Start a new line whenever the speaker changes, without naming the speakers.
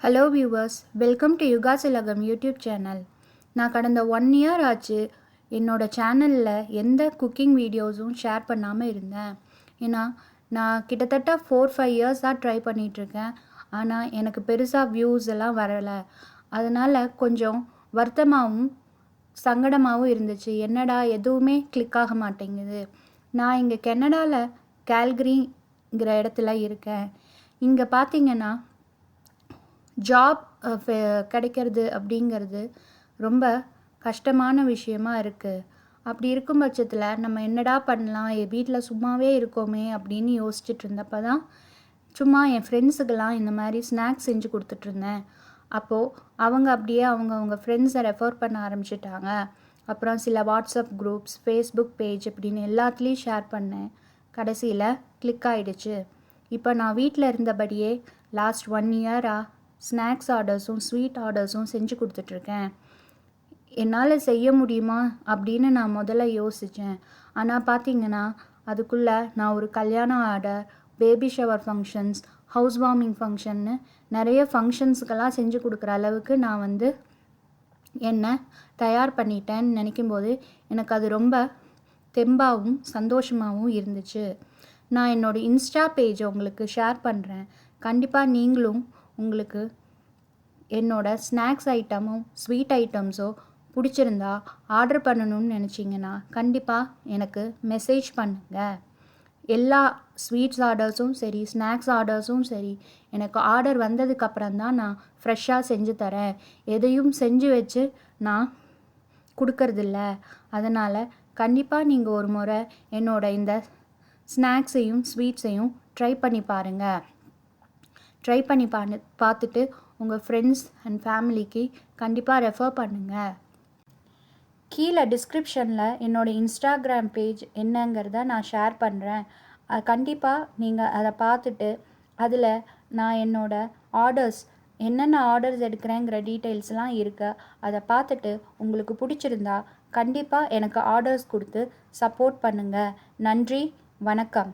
Hello viewers, welcome to Yugasilagam YouTube channel. நான் கடந்த 1 year ஆச்சு என்னோடய சேனலில் எந்த குக்கிங் வீடியோஸும் ஷேர் பண்ணாமல் இருந்தேன். ஏன்னா நான் கிட்டத்தட்ட 4-5 இயர்ஸாக ட்ரை பண்ணிகிட்ருக்கேன். ஆனால் எனக்கு பெருசாக வியூஸ் எல்லாம் வரலை. அதனால் கொஞ்சம் வருத்தமாகவும் சங்கடமாகவும் இருந்துச்சு. என்னடா எதுவுமே கிளிக் ஆக மாட்டேங்குது. நான் இங்கே கனடாவில் கேல்கரிங்கிற இடத்துல இருக்கேன். இங்கே பார்த்தீங்கன்னா ஜாப் கிடைக்கிறது அப்படிங்கிறது ரொம்ப கஷ்டமான விஷயமா இருக்குது. அப்படி இருக்கும் பட்சத்தில் நம்ம என்னடா பண்ணலாம், வீட்டில் சும்மாவே இருக்கோமே அப்படின்னு யோசிச்சுட்டு இருந்தப்போ தான் சும்மா என் ஃப்ரெண்ட்ஸுக்கெல்லாம் இந்த மாதிரி ஸ்நாக்ஸ் செஞ்சு கொடுத்துட்ருந்தேன். அப்போது அவங்க அப்படியே அவங்க ஃப்ரெண்ட்ஸை ரெஃபர் பண்ண ஆரம்பிச்சிட்டாங்க. அப்புறம் சில வாட்ஸ்அப் குரூப்ஸ், ஃபேஸ்புக் பேஜ் அப்படின்னு எல்லாத்துலேயும் ஷேர் பண்ணேன். கடைசியில் கிளிக் ஆகிடுச்சு. இப்போ நான் வீட்டில் இருந்தபடியே லாஸ்ட் 1 இயராக ஸ்நாக்ஸ் ஆர்டர்ஸும் ஸ்வீட் ஆர்டர்ஸும் செஞ்சு கொடுத்துட்ருக்கேன். என்னால் செய்ய முடியுமா அப்படின்னு நான் முதல்ல யோசித்தேன். ஆனால் பார்த்திங்கன்னா அதுக்குள்ளே நான் ஒரு கல்யாண order, baby shower functions, house warming ஃபங்க்ஷன்னு நிறைய ஃபங்க்ஷன்ஸுக்கெல்லாம் செஞ்சு கொடுக்குற அளவுக்கு நான் என்னை தயார் பண்ணிட்டேன்னு நினைக்கும்போது எனக்கு அது ரொம்ப தெம்பாகவும் சந்தோஷமாகவும் இருந்துச்சு. நான் என்னோடய இன்ஸ்டா பேஜை உங்களுக்கு ஷேர் பண்ணுறேன். கண்டிப்பாக நீங்களும் உங்களுக்கு என்னோட ஸ்நாக்ஸ் ஐட்டமும் ஸ்வீட் ஐட்டம்ஸோ பிடிச்சிருந்தா ஆர்டர் பண்ணணும்னு நினச்சிங்கன்னா கண்டிப்பாக எனக்கு மெசேஜ் பண்ணுங்கள். எல்லா ஸ்வீட்ஸ் ஆர்டர்ஸும் சரி, ஸ்நாக்ஸ் ஆர்டர்ஸும் சரி, எனக்கு ஆர்டர் வந்ததுக்கப்புறம் தான் நான் ஃப்ரெஷ்ஷாக செஞ்சு தரேன். எதையும் செஞ்சு வச்சு நான் கொடுக்கறதில்ல. அதனால் கண்டிப்பாக நீங்கள் ஒரு முறை என்னோட இந்த ஸ்நாக்ஸையும் ஸ்வீட்ஸையும் ட்ரை பண்ணி பாருங்கள். ட்ரை பண்ணி பார்த்துட்டு உங்கள் ஃப்ரெண்ட்ஸ் அண்ட் ஃபேமிலிக்கு கண்டிப்பாக ரெஃபர் பண்ணுங்கள். கீழே டிஸ்கிரிப்ஷனில் என்னோடய இன்ஸ்டாகிராம் பேஜ் என்னங்கிறத நான் ஷேர் பண்ணுறேன். கண்டிப்பாக நீங்கள் அதை பார்த்துட்டு அதில் நான் என்னோடய ஆர்டர்ஸ் என்னென்ன ஆர்டர்ஸ் எடுக்கிறேங்கிற டீட்டெயில்ஸ்லாம் இருக்குது. அதை பார்த்துட்டு உங்களுக்கு பிடிச்சிருந்தா கண்டிப்பாக எனக்கு ஆர்டர்ஸ் கொடுத்து சப்போர்ட் பண்ணுங்கள். நன்றி, வணக்கம்.